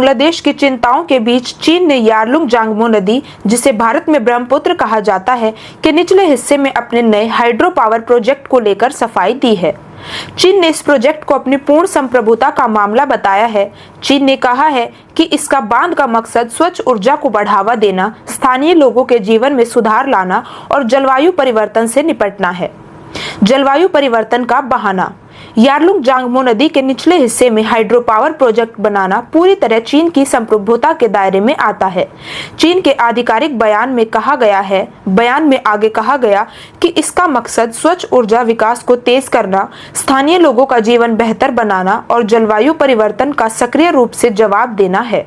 बांग्लादेश की चिंताओं के बीच चीन ने यारलुंग जांगमो नदी, जिसे भारत में ब्रह्मपुत्र कहा जाता है, के निचले हिस्से में अपने नए हाइड्रो पावर प्रोजेक्ट को लेकर सफाई दी है। चीन ने इस प्रोजेक्ट को अपनी पूर्ण संप्रभुता का मामला बताया है। चीन ने कहा है कि इसका बांध का मकसद स्वच्छ ऊर्जा को बढ़ावा देना, स्थानीय लोगों के जीवन में सुधार लाना और जलवायु परिवर्तन से निपटना है। जलवायु परिवर्तन का बहाना। यारलुंग जांगमो नदी के निचले हिस्से में हाइड्रो पावर प्रोजेक्ट बनाना पूरी तरह चीन की संप्रभुता के दायरे में आता है। चीन के आधिकारिक बयान में आगे कहा गया कि इसका मकसद स्वच्छ ऊर्जा विकास को तेज करना, स्थानीय लोगों का जीवन बेहतर बनाना और जलवायु परिवर्तन का सक्रिय रूप से जवाब देना है।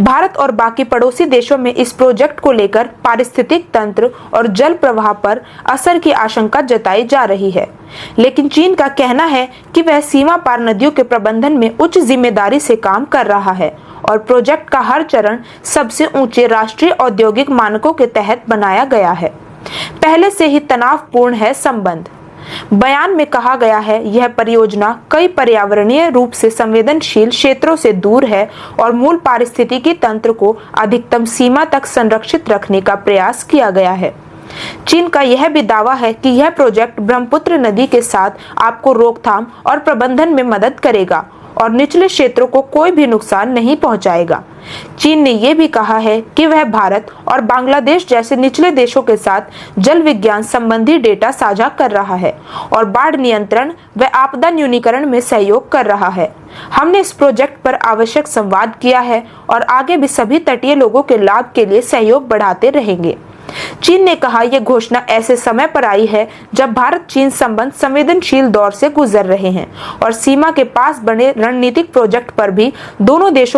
भारत और बाकी पड़ोसी देशों में इस प्रोजेक्ट को लेकर पारिस्थितिक तंत्र और जल प्रवाह पर असर की आशंका जताई जा रही है, लेकिन चीन का कहना है कि वह सीमा पार नदियों के प्रबंधन में उच्च जिम्मेदारी से काम कर रहा है और प्रोजेक्ट का हर चरण सबसे ऊंचे राष्ट्रीय औद्योगिक मानकों के तहत बनाया गया है। पहले से ही तनावपूर्ण है संबंध। बयान में कहा गया है, यह परियोजना कई पर्यावरणीय रूप से संवेदनशील क्षेत्रों से दूर है और मूल पारिस्थितिकी तंत्र को अधिकतम सीमा तक संरक्षित रखने का प्रयास किया गया है। चीन का यह भी दावा है कि यह प्रोजेक्ट ब्रह्मपुत्र नदी के साथ आपको रोकथाम और प्रबंधन में मदद करेगा और निचले क्षेत्रों को कोई भी नुकसान नहीं पहुंचाएगा। चीन ने यह भी कहा है कि वह भारत और बांग्लादेश जैसे निचले देशों के साथ जल विज्ञान संबंधी डेटा साझा कर रहा है और बाढ़ नियंत्रण व आपदा न्यूनीकरण में सहयोग कर रहा है। हमने इस प्रोजेक्ट पर आवश्यक संवाद किया है और आगे भी सभी तटीय लोगों के लाभ के लिए सहयोग बढ़ाते रहेंगे। चीन ने कहा, यह घोषणा ऐसे समय पर आई है जब भारत चीन संबंध संवेदनशील दौर से गुजर रहे हैं और सीमा के पास बने रणनीतिक प्रोजेक्ट पर भी दोनों देशों